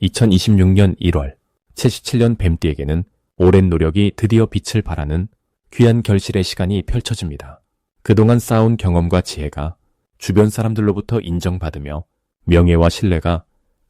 2026년 1월, 77년 뱀띠에게는 오랜 노력이 드디어 빛을 발하는 귀한 결실의 시간이 펼쳐집니다. 그동안 쌓아온 경험과 지혜가 주변 사람들로부터 인정받으며 명예와 신뢰가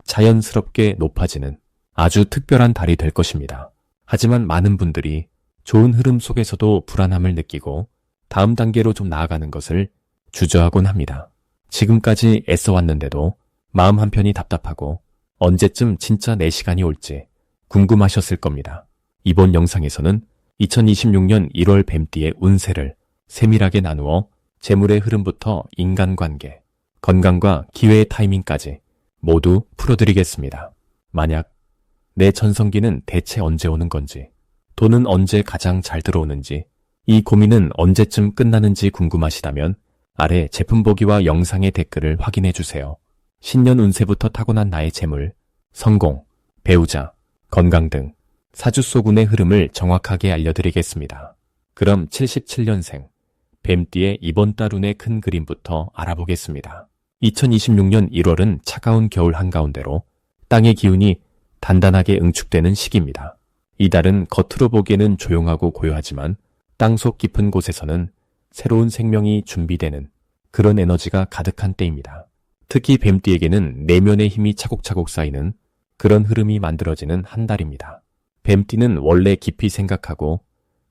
자연스럽게 높아지는 아주 특별한 달이 될 것입니다. 하지만 많은 분들이 좋은 흐름 속에서도 불안함을 느끼고 다음 단계로 좀 나아가는 것을 주저하곤 합니다. 지금까지 애써왔는데도 마음 한편이 답답하고 언제쯤 진짜 내 시간이 올지 궁금하셨을 겁니다. 이번 영상에서는 2026년 1월 뱀띠의 운세를 세밀하게 나누어 재물의 흐름부터 인간관계, 건강과 기회의 타이밍까지 모두 풀어드리겠습니다. 만약 내 전성기는 대체 언제 오는 건지, 돈은 언제 가장 잘 들어오는지, 이 고민은 언제쯤 끝나는지 궁금하시다면 아래 제품 보기와 영상의 댓글을 확인해 주세요. 신년 운세부터 타고난 나의 재물, 성공, 배우자, 건강 등 사주소군의 흐름을 정확하게 알려드리겠습니다. 그럼 77년생 뱀띠의 이번 달 운의 큰 그림부터 알아보겠습니다. 2026년 1월은 차가운 겨울 한가운데로 땅의 기운이 단단하게 응축되는 시기입니다. 이 달은 겉으로 보기에는 조용하고 고요하지만 땅속 깊은 곳에서는 새로운 생명이 준비되는 그런 에너지가 가득한 때입니다. 특히 뱀띠에게는 내면의 힘이 차곡차곡 쌓이는 그런 흐름이 만들어지는 한 달입니다. 뱀띠는 원래 깊이 생각하고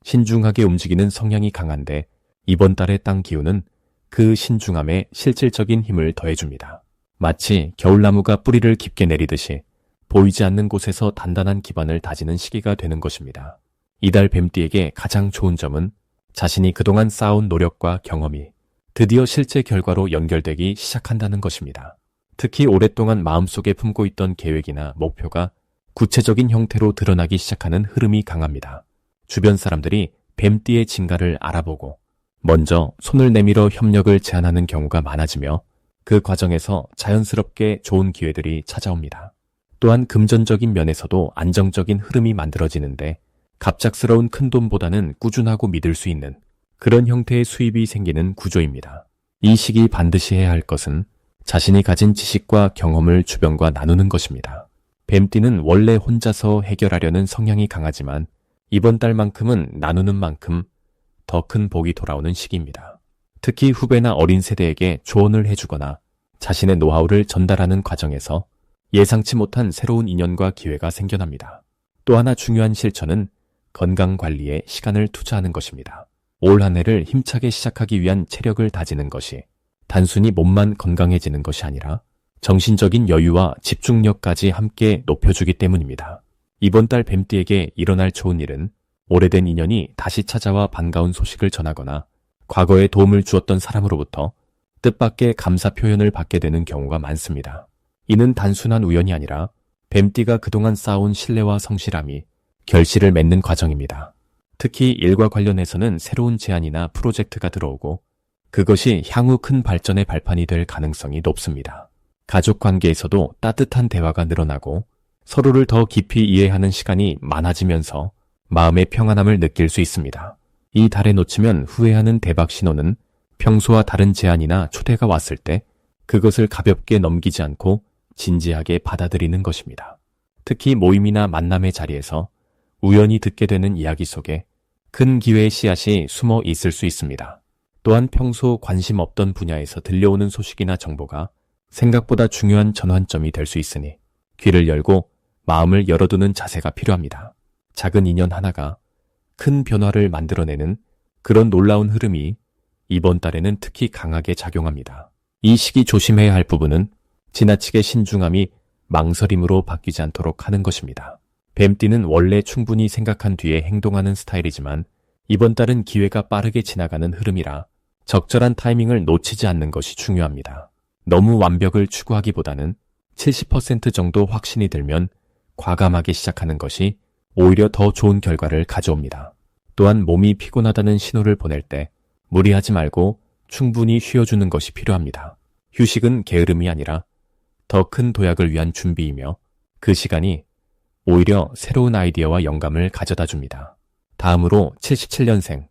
신중하게 움직이는 성향이 강한데 이번 달의 땅 기운은 그 신중함에 실질적인 힘을 더해줍니다. 마치 겨울나무가 뿌리를 깊게 내리듯이 보이지 않는 곳에서 단단한 기반을 다지는 시기가 되는 것입니다. 이달 뱀띠에게 가장 좋은 점은 자신이 그동안 쌓아온 노력과 경험이 드디어 실제 결과로 연결되기 시작한다는 것입니다. 특히 오랫동안 마음속에 품고 있던 계획이나 목표가 구체적인 형태로 드러나기 시작하는 흐름이 강합니다. 주변 사람들이 뱀띠의 진가를 알아보고 먼저 손을 내밀어 협력을 제안하는 경우가 많아지며 그 과정에서 자연스럽게 좋은 기회들이 찾아옵니다. 또한 금전적인 면에서도 안정적인 흐름이 만들어지는데 갑작스러운 큰돈보다는 꾸준하고 믿을 수 있는 그런 형태의 수입이 생기는 구조입니다. 이 시기 반드시 해야 할 것은 자신이 가진 지식과 경험을 주변과 나누는 것입니다. 뱀띠는 원래 혼자서 해결하려는 성향이 강하지만 이번 달만큼은 나누는 만큼 더 큰 복이 돌아오는 시기입니다. 특히 후배나 어린 세대에게 조언을 해주거나 자신의 노하우를 전달하는 과정에서 예상치 못한 새로운 인연과 기회가 생겨납니다. 또 하나 중요한 실천은 건강관리에 시간을 투자하는 것입니다. 올 한 해를 힘차게 시작하기 위한 체력을 다지는 것이 단순히 몸만 건강해지는 것이 아니라 정신적인 여유와 집중력까지 함께 높여주기 때문입니다. 이번 달 뱀띠에게 일어날 좋은 일은 오래된 인연이 다시 찾아와 반가운 소식을 전하거나 과거에 도움을 주었던 사람으로부터 뜻밖의 감사 표현을 받게 되는 경우가 많습니다. 이는 단순한 우연이 아니라 뱀띠가 그동안 쌓아온 신뢰와 성실함이 결실을 맺는 과정입니다. 특히 일과 관련해서는 새로운 제안이나 프로젝트가 들어오고 그것이 향후 큰 발전의 발판이 될 가능성이 높습니다. 가족 관계에서도 따뜻한 대화가 늘어나고 서로를 더 깊이 이해하는 시간이 많아지면서 마음의 평안함을 느낄 수 있습니다. 이 달에 놓치면 후회하는 대박 신호는 평소와 다른 제안이나 초대가 왔을 때 그것을 가볍게 넘기지 않고 진지하게 받아들이는 것입니다. 특히 모임이나 만남의 자리에서 우연히 듣게 되는 이야기 속에 큰 기회의 씨앗이 숨어 있을 수 있습니다. 또한 평소 관심 없던 분야에서 들려오는 소식이나 정보가 생각보다 중요한 전환점이 될 수 있으니 귀를 열고 마음을 열어두는 자세가 필요합니다. 작은 인연 하나가 큰 변화를 만들어내는 그런 놀라운 흐름이 이번 달에는 특히 강하게 작용합니다. 이 시기 조심해야 할 부분은 지나치게 신중함이 망설임으로 바뀌지 않도록 하는 것입니다. 뱀띠는 원래 충분히 생각한 뒤에 행동하는 스타일이지만 이번 달은 기회가 빠르게 지나가는 흐름이라 적절한 타이밍을 놓치지 않는 것이 중요합니다. 너무 완벽을 추구하기보다는 70% 정도 확신이 들면 과감하게 시작하는 것이 오히려 더 좋은 결과를 가져옵니다. 또한 몸이 피곤하다는 신호를 보낼 때 무리하지 말고 충분히 쉬어주는 것이 필요합니다. 휴식은 게으름이 아니라 더 큰 도약을 위한 준비이며 그 시간이 오히려 새로운 아이디어와 영감을 가져다 줍니다. 다음으로 77년생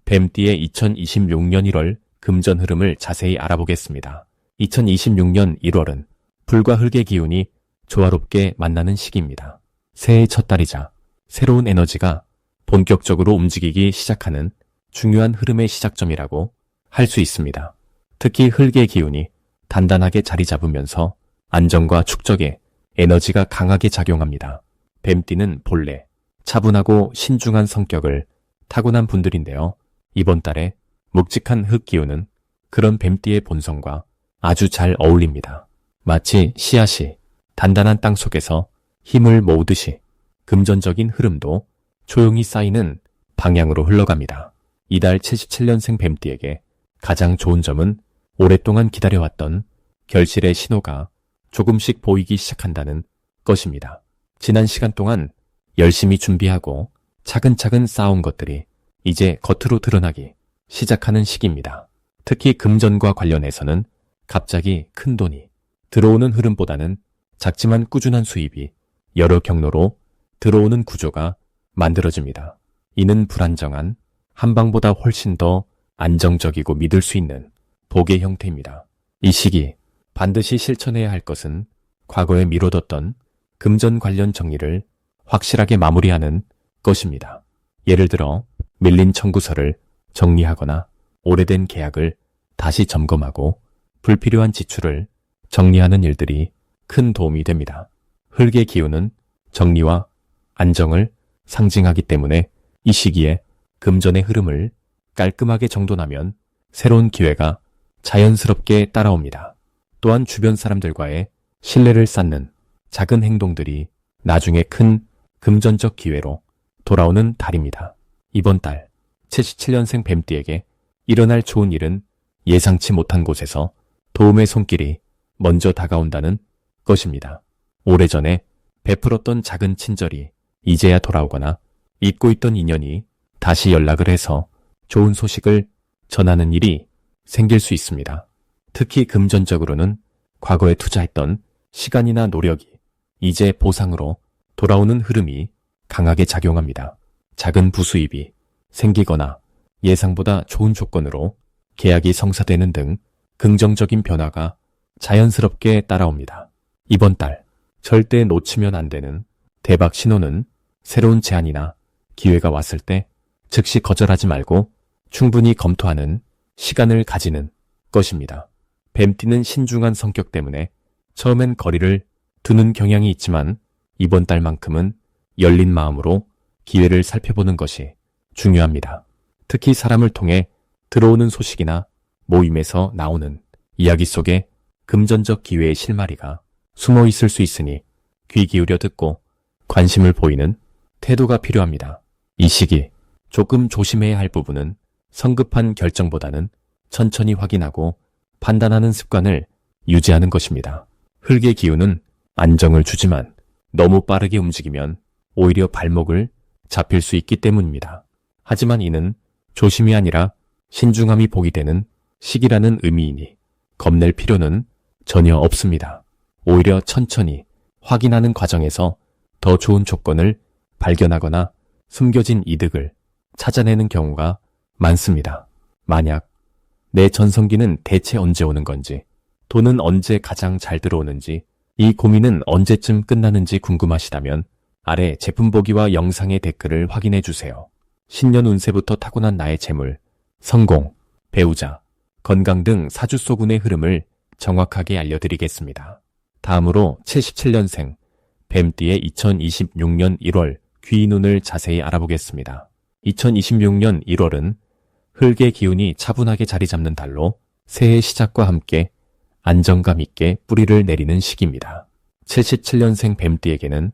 뱀띠의 2026년 1월 금전 흐름을 자세히 알아보겠습니다. 2026년 1월은 불과 흙의 기운이 조화롭게 만나는 시기입니다. 새해의 첫 달이자 새로운 에너지가 본격적으로 움직이기 시작하는 중요한 흐름의 시작점이라고 할 수 있습니다. 특히 흙의 기운이 단단하게 자리 잡으면서 안정과 축적에 에너지가 강하게 작용합니다. 뱀띠는 본래 차분하고 신중한 성격을 타고난 분들인데요. 이번 달에 묵직한 흙 기운은 그런 뱀띠의 본성과 아주 잘 어울립니다. 마치 씨앗이 단단한 땅 속에서 힘을 모으듯이 금전적인 흐름도 조용히 쌓이는 방향으로 흘러갑니다. 이달 77년생 뱀띠에게 가장 좋은 점은 오랫동안 기다려왔던 결실의 신호가 조금씩 보이기 시작한다는 것입니다. 지난 시간 동안 열심히 준비하고 차근차근 쌓아온 것들이 이제 겉으로 드러나기 시작하는 시기입니다. 특히 금전과 관련해서는 갑자기 큰 돈이 들어오는 흐름보다는 작지만 꾸준한 수입이 여러 경로로 들어오는 구조가 만들어집니다. 이는 불안정한 한방보다 훨씬 더 안정적이고 믿을 수 있는 복의 형태입니다. 이 시기 반드시 실천해야 할 것은 과거에 미뤄뒀던 금전 관련 정리를 확실하게 마무리하는 것입니다. 예를 들어 밀린 청구서를 정리하거나 오래된 계약을 다시 점검하고 불필요한 지출을 정리하는 일들이 큰 도움이 됩니다. 흙의 기운은 정리와 안정을 상징하기 때문에 이 시기에 금전의 흐름을 깔끔하게 정돈하면 새로운 기회가 자연스럽게 따라옵니다. 또한 주변 사람들과의 신뢰를 쌓는 작은 행동들이 나중에 큰 금전적 기회로 돌아오는 달입니다. 이번 달 77년생 뱀띠에게 일어날 좋은 일은 예상치 못한 곳에서 도움의 손길이 먼저 다가온다는 것입니다. 오래전에 베풀었던 작은 친절이 이제야 돌아오거나 잊고 있던 인연이 다시 연락을 해서 좋은 소식을 전하는 일이 생길 수 있습니다. 특히 금전적으로는 과거에 투자했던 시간이나 노력이 이제 보상으로 돌아오는 흐름이 강하게 작용합니다. 작은 부수입이 생기거나 예상보다 좋은 조건으로 계약이 성사되는 등 긍정적인 변화가 자연스럽게 따라옵니다. 이번 달 절대 놓치면 안 되는 대박 신호는 새로운 제안이나 기회가 왔을 때 즉시 거절하지 말고 충분히 검토하는 시간을 가지는 것입니다. 뱀띠는 신중한 성격 때문에 처음엔 거리를 두는 경향이 있지만 이번 달만큼은 열린 마음으로 기회를 살펴보는 것이 중요합니다. 특히 사람을 통해 들어오는 소식이나 모임에서 나오는 이야기 속에 금전적 기회의 실마리가 숨어 있을 수 있으니 귀 기울여 듣고 관심을 보이는 태도가 필요합니다. 이 시기 조금 조심해야 할 부분은 성급한 결정보다는 천천히 확인하고 판단하는 습관을 유지하는 것입니다. 흙의 기운은 안정을 주지만 너무 빠르게 움직이면 오히려 발목을 잡힐 수 있기 때문입니다. 하지만 이는 조심이 아니라 신중함이 복이 되는 시기라는 의미이니 겁낼 필요는 전혀 없습니다. 오히려 천천히 확인하는 과정에서 더 좋은 조건을 발견하거나 숨겨진 이득을 찾아내는 경우가 많습니다. 만약 내 전성기는 대체 언제 오는 건지, 돈은 언제 가장 잘 들어오는지, 이 고민은 언제쯤 끝나는지 궁금하시다면 아래 제품 보기와 영상의 댓글을 확인해 주세요. 신년 운세부터 타고난 나의 재물, 성공, 배우자, 건강 등 사주소군의 흐름을 정확하게 알려드리겠습니다. 다음으로 77년생 뱀띠의 2026년 1월 귀인운을 자세히 알아보겠습니다. 2026년 1월은 흙의 기운이 차분하게 자리 잡는 달로 새해 시작과 함께 안정감 있게 뿌리를 내리는 시기입니다. 77년생 뱀띠에게는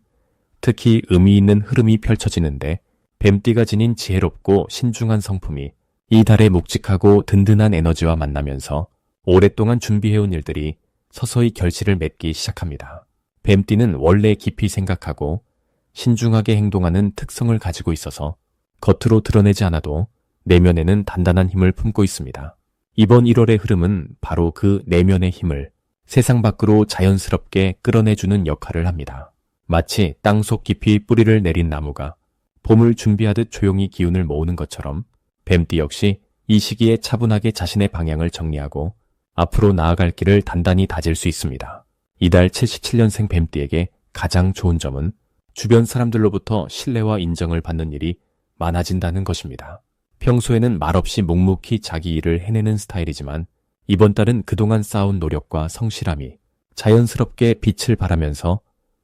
특히 의미 있는 흐름이 펼쳐지는데 뱀띠가 지닌 지혜롭고 신중한 성품이 이 달의 묵직하고 든든한 에너지와 만나면서 오랫동안 준비해온 일들이 서서히 결실을 맺기 시작합니다. 뱀띠는 원래 깊이 생각하고 신중하게 행동하는 특성을 가지고 있어서 겉으로 드러내지 않아도 내면에는 단단한 힘을 품고 있습니다. 이번 1월의 흐름은 바로 그 내면의 힘을 세상 밖으로 자연스럽게 끌어내주는 역할을 합니다. 마치 땅속 깊이 뿌리를 내린 나무가 봄을 준비하듯 조용히 기운을 모으는 것처럼 뱀띠 역시 이 시기에 차분하게 자신의 방향을 정리하고 앞으로 나아갈 길을 단단히 다질 수 있습니다. 이달 77년생 뱀띠에게 가장 좋은 점은 주변 사람들로부터 신뢰와 인정을 받는 일이 많아진다는 것입니다. 평소에는 말없이 묵묵히 자기 일을 해내는 스타일이지만 이번 달은 그동안 쌓아온 노력과 성실함이 자연스럽게 빛을 발하면서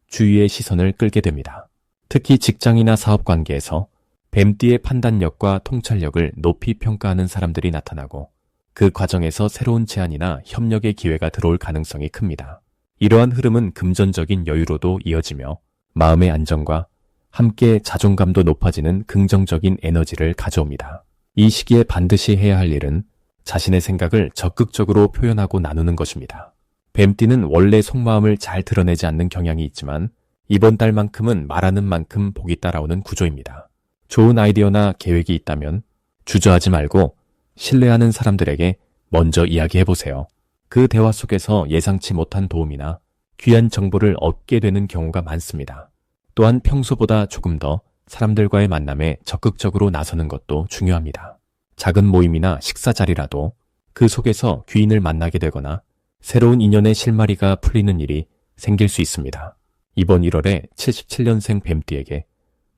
주위의 시선을 끌게 됩니다. 특히 직장이나 사업 관계에서 뱀띠의 판단력과 통찰력을 높이 평가하는 사람들이 나타나고 그 과정에서 새로운 제안이나 협력의 기회가 들어올 가능성이 큽니다. 이러한 흐름은 금전적인 여유로도 이어지며 마음의 안정과 함께 자존감도 높아지는 긍정적인 에너지를 가져옵니다. 이 시기에 반드시 해야 할 일은 자신의 생각을 적극적으로 표현하고 나누는 것입니다. 뱀띠는 원래 속마음을 잘 드러내지 않는 경향이 있지만 이번 달만큼은 말하는 만큼 복이 따라오는 구조입니다. 좋은 아이디어나 계획이 있다면 주저하지 말고 신뢰하는 사람들에게 먼저 이야기해보세요. 그 대화 속에서 예상치 못한 도움이나 귀한 정보를 얻게 되는 경우가 많습니다. 또한 평소보다 조금 더 사람들과의 만남에 적극적으로 나서는 것도 중요합니다. 작은 모임이나 식사 자리라도 그 속에서 귀인을 만나게 되거나 새로운 인연의 실마리가 풀리는 일이 생길 수 있습니다. 이번 1월에 77년생 뱀띠에게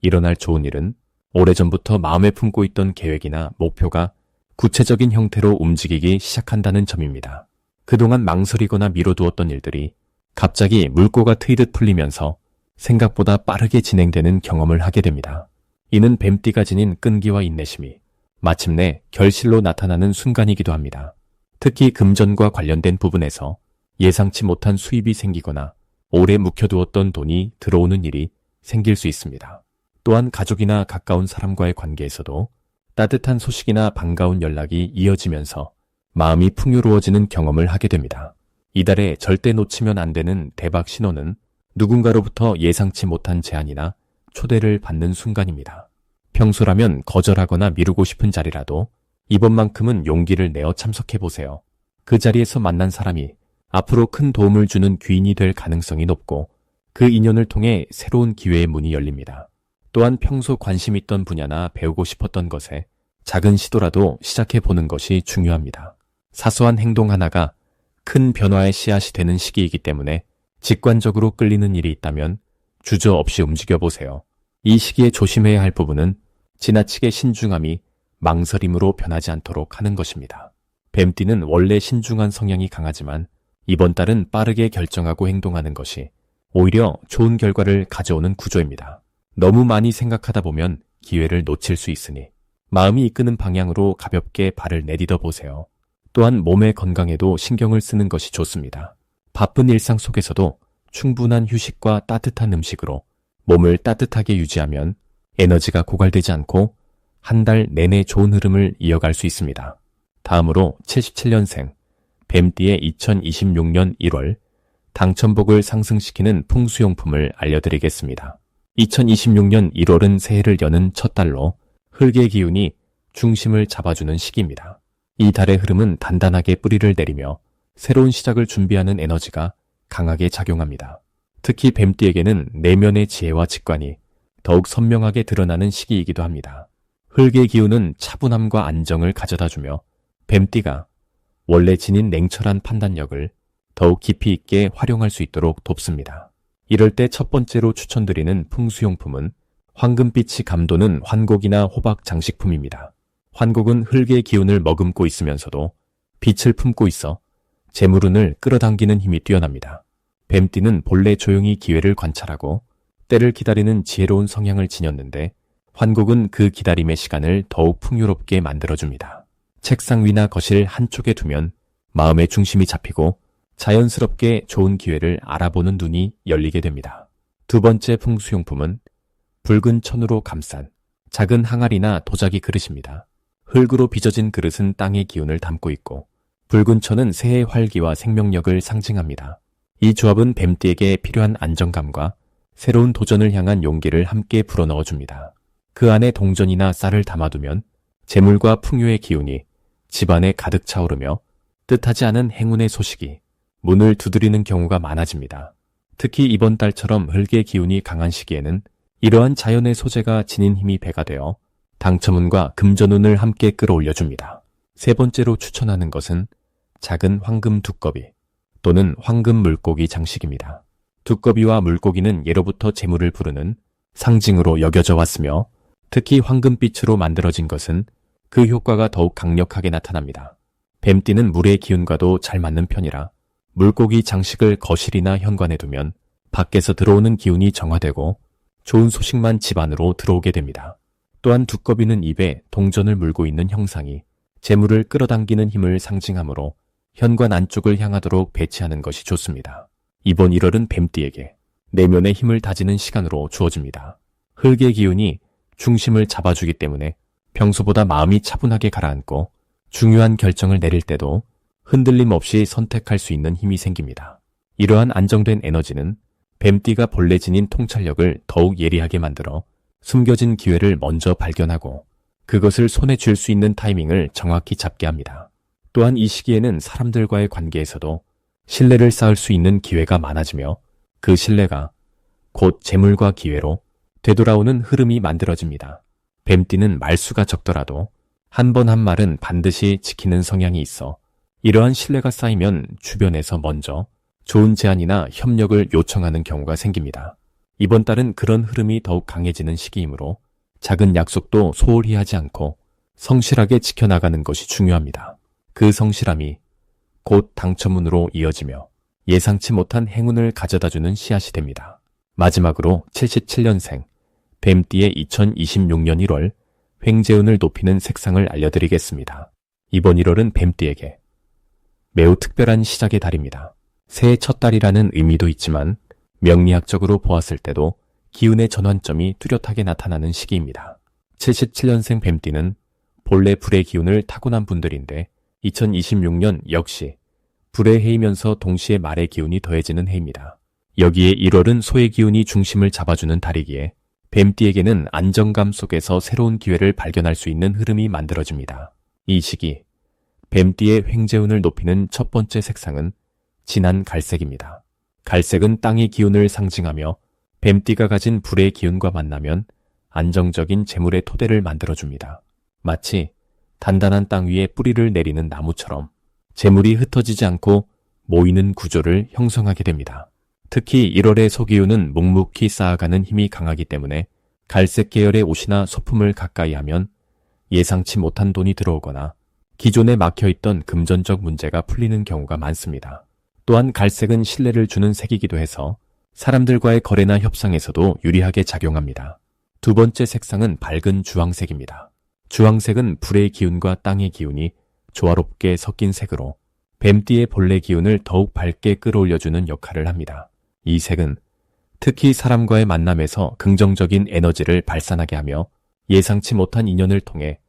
일어날 좋은 일은 오래전부터 마음에 품고 있던 계획이나 목표가 구체적인 형태로 움직이기 시작한다는 점입니다. 그동안 망설이거나 미뤄두었던 일들이 갑자기 물꼬가 트이듯 풀리면서 생각보다 빠르게 진행되는 경험을 하게 됩니다. 이는 뱀띠가 지닌 끈기와 인내심이 마침내 결실로 나타나는 순간이기도 합니다. 특히 금전과 관련된 부분에서 예상치 못한 수입이 생기거나 오래 묵혀두었던 돈이 들어오는 일이 생길 수 있습니다. 또한 가족이나 가까운 사람과의 관계에서도 따뜻한 소식이나 반가운 연락이 이어지면서 마음이 풍요로워지는 경험을 하게 됩니다. 이달에 절대 놓치면 안 되는 대박 신호는 누군가로부터 예상치 못한 제안이나 초대를 받는 순간입니다. 평소라면 거절하거나 미루고 싶은 자리라도 이번만큼은 용기를 내어 참석해보세요. 그 자리에서 만난 사람이 앞으로 큰 도움을 주는 귀인이 될 가능성이 높고 그 인연을 통해 새로운 기회의 문이 열립니다. 또한 평소 관심 있던 분야나 배우고 싶었던 것에 작은 시도라도 시작해보는 것이 중요합니다. 사소한 행동 하나가 큰 변화의 씨앗이 되는 시기이기 때문에 직관적으로 끌리는 일이 있다면 주저없이 움직여보세요. 이 시기에 조심해야 할 부분은 지나치게 신중함이 망설임으로 변하지 않도록 하는 것입니다. 뱀띠는 원래 신중한 성향이 강하지만 이번 달은 빠르게 결정하고 행동하는 것이 오히려 좋은 결과를 가져오는 구조입니다. 너무 많이 생각하다 보면 기회를 놓칠 수 있으니 마음이 이끄는 방향으로 가볍게 발을 내딛어 보세요. 또한 몸의 건강에도 신경을 쓰는 것이 좋습니다. 바쁜 일상 속에서도 충분한 휴식과 따뜻한 음식으로 몸을 따뜻하게 유지하면 에너지가 고갈되지 않고 한 달 내내 좋은 흐름을 이어갈 수 있습니다. 다음으로 77년생 뱀띠의 2026년 1월 당첨복을 상승시키는 풍수용품을 알려드리겠습니다. 2026년 1월은 새해를 여는 첫 달로 흙의 기운이 중심을 잡아주는 시기입니다. 이 달의 흐름은 단단하게 뿌리를 내리며 새로운 시작을 준비하는 에너지가 강하게 작용합니다. 특히 뱀띠에게는 내면의 지혜와 직관이 더욱 선명하게 드러나는 시기이기도 합니다. 흙의 기운은 차분함과 안정을 가져다주며 뱀띠가 원래 지닌 냉철한 판단력을 더욱 깊이 있게 활용할 수 있도록 돕습니다. 이럴 때 첫 번째로 추천드리는 풍수용품은 황금빛이 감도는 환곡이나 호박 장식품입니다. 환곡은 흙의 기운을 머금고 있으면서도 빛을 품고 있어 재물운을 끌어당기는 힘이 뛰어납니다. 뱀띠는 본래 조용히 기회를 관찰하고 때를 기다리는 지혜로운 성향을 지녔는데 환곡은 그 기다림의 시간을 더욱 풍요롭게 만들어줍니다. 책상 위나 거실 한쪽에 두면 마음의 중심이 잡히고 자연스럽게 좋은 기회를 알아보는 눈이 열리게 됩니다. 두 번째 풍수용품은 붉은 천으로 감싼 작은 항아리나 도자기 그릇입니다. 흙으로 빚어진 그릇은 땅의 기운을 담고 있고 붉은 천은 새해의 활기와 생명력을 상징합니다. 이 조합은 뱀띠에게 필요한 안정감과 새로운 도전을 향한 용기를 함께 불어넣어줍니다. 그 안에 동전이나 쌀을 담아두면 재물과 풍요의 기운이 집안에 가득 차오르며 뜻하지 않은 행운의 소식이 문을 두드리는 경우가 많아집니다. 특히 이번 달처럼 흙의 기운이 강한 시기에는 이러한 자연의 소재가 지닌 힘이 배가 되어 당첨운과 금전운을 함께 끌어올려줍니다. 세 번째로 추천하는 것은 작은 황금 두꺼비, 또는 황금 물고기 장식입니다. 두꺼비와 물고기는 예로부터 재물을 부르는 상징으로 여겨져 왔으며 특히 황금빛으로 만들어진 것은 그 효과가 더욱 강력하게 나타납니다. 뱀띠는 물의 기운과도 잘 맞는 편이라 물고기 장식을 거실이나 현관에 두면 밖에서 들어오는 기운이 정화되고 좋은 소식만 집 안으로 들어오게 됩니다. 또한 두꺼비는 입에 동전을 물고 있는 형상이 재물을 끌어당기는 힘을 상징하므로 현관 안쪽을 향하도록 배치하는 것이 좋습니다. 이번 1월은 뱀띠에게 내면의 힘을 다지는 시간으로 주어집니다. 흙의 기운이 중심을 잡아주기 때문에 평소보다 마음이 차분하게 가라앉고 중요한 결정을 내릴 때도 흔들림 없이 선택할 수 있는 힘이 생깁니다. 이러한 안정된 에너지는 뱀띠가 본래 지닌 통찰력을 더욱 예리하게 만들어 숨겨진 기회를 먼저 발견하고 그것을 손에 쥘 수 있는 타이밍을 정확히 잡게 합니다. 또한 이 시기에는 사람들과의 관계에서도 신뢰를 쌓을 수 있는 기회가 많아지며 그 신뢰가 곧 재물과 기회로 되돌아오는 흐름이 만들어집니다. 뱀띠는 말수가 적더라도 한 번 한 말은 반드시 지키는 성향이 있어 이러한 신뢰가 쌓이면 주변에서 먼저 좋은 제안이나 협력을 요청하는 경우가 생깁니다. 이번 달은 그런 흐름이 더욱 강해지는 시기이므로 작은 약속도 소홀히 하지 않고 성실하게 지켜나가는 것이 중요합니다. 그 성실함이 곧 당첨운으로 이어지며 예상치 못한 행운을 가져다주는 씨앗이 됩니다. 마지막으로 77년생 뱀띠의 2026년 1월 횡재운을 높이는 색상을 알려드리겠습니다. 이번 1월은 뱀띠에게 매우 특별한 시작의 달입니다. 새해 첫 달이라는 의미도 있지만 명리학적으로 보았을 때도 기운의 전환점이 뚜렷하게 나타나는 시기입니다. 77년생 뱀띠는 본래 불의 기운을 타고난 분들인데 2026년 역시 불의 해이면서 동시에 말의 기운이 더해지는 해입니다. 여기에 1월은 소의 기운이 중심을 잡아주는 달이기에 뱀띠에게는 안정감 속에서 새로운 기회를 발견할 수 있는 흐름이 만들어집니다. 이 시기 뱀띠의 횡재운을 높이는 첫 번째 색상은 진한 갈색입니다. 갈색은 땅의 기운을 상징하며 뱀띠가 가진 불의 기운과 만나면 안정적인 재물의 토대를 만들어줍니다. 마치 단단한 땅 위에 뿌리를 내리는 나무처럼 재물이 흩어지지 않고 모이는 구조를 형성하게 됩니다. 특히 1월의 소기운은 묵묵히 쌓아가는 힘이 강하기 때문에 갈색 계열의 옷이나 소품을 가까이 하면 예상치 못한 돈이 들어오거나 기존에 막혀있던 금전적 문제가 풀리는 경우가 많습니다. 또한 갈색은 신뢰를 주는 색이기도 해서 사람들과의 거래나 협상에서도 유리하게 작용합니다. 두 번째 색상은 밝은 주황색입니다. 주황색은 불의 기운과 땅의 기운이 조화롭게 섞인 색으로 뱀띠의 본래 기운을 더욱 밝게 끌어올려주는 역할을 합니다. 이 색은 특히 사람과의 만남에서 긍정적인 에너지를 발산하게 하며 예상치 못한 인연을 통해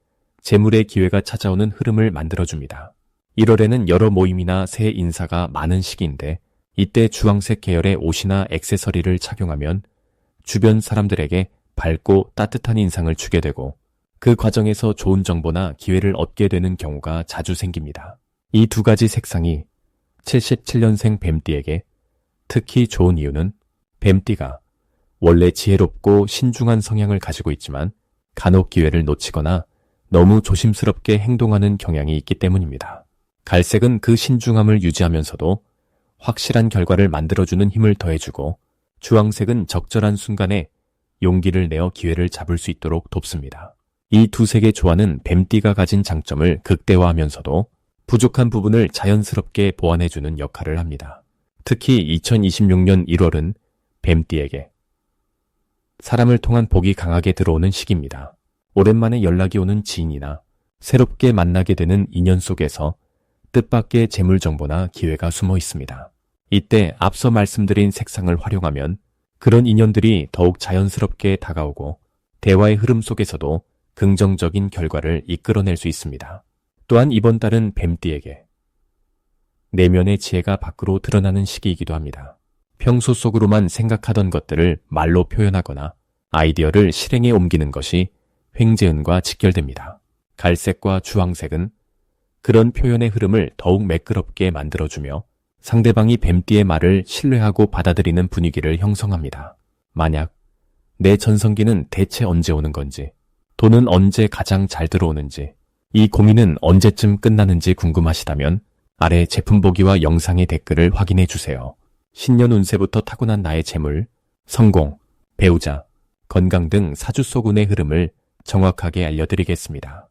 재물의 기회가 찾아오는 흐름을 만들어줍니다. 1월에는 여러 모임이나 새 인사가 많은 시기인데 이때 주황색 계열의 옷이나 액세서리를 착용하면 주변 사람들에게 밝고 따뜻한 인상을 주게 되고 그 과정에서 좋은 정보나 기회를 얻게 되는 경우가 자주 생깁니다. 이 두 가지 색상이 77년생 뱀띠에게 특히 좋은 이유는 뱀띠가 원래 지혜롭고 신중한 성향을 가지고 있지만 간혹 기회를 놓치거나 너무 조심스럽게 행동하는 경향이 있기 때문입니다. 갈색은 그 신중함을 유지하면서도 확실한 결과를 만들어주는 힘을 더해주고 주황색은 적절한 순간에 용기를 내어 기회를 잡을 수 있도록 돕습니다. 이 두 색의 조화는 뱀띠가 가진 장점을 극대화하면서도 부족한 부분을 자연스럽게 보완해주는 역할을 합니다. 특히 2026년 1월은 뱀띠에게 사람을 통한 복이 강하게 들어오는 시기입니다. 오랜만에 연락이 오는 지인이나 새롭게 만나게 되는 인연 속에서 뜻밖의 재물 정보나 기회가 숨어 있습니다. 이때 앞서 말씀드린 색상을 활용하면 그런 인연들이 더욱 자연스럽게 다가오고 대화의 흐름 속에서도 긍정적인 결과를 이끌어낼 수 있습니다. 또한 이번 달은 뱀띠에게 내면의 지혜가 밖으로 드러나는 시기이기도 합니다. 평소 속으로만 생각하던 것들을 말로 표현하거나 아이디어를 실행에 옮기는 것이 횡재운과 직결됩니다. 갈색과 주황색은 그런 표현의 흐름을 더욱 매끄럽게 만들어주며 상대방이 뱀띠의 말을 신뢰하고 받아들이는 분위기를 형성합니다. 만약 내 전성기는 대체 언제 오는 건지, 돈은 언제 가장 잘 들어오는지, 이 고민은 언제쯤 끝나는지 궁금하시다면 아래 제품 보기와 영상의 댓글을 확인해 주세요. 신년 운세부터 타고난 나의 재물, 성공, 배우자, 건강 등 사주 소군의 흐름을 정확하게 알려드리겠습니다.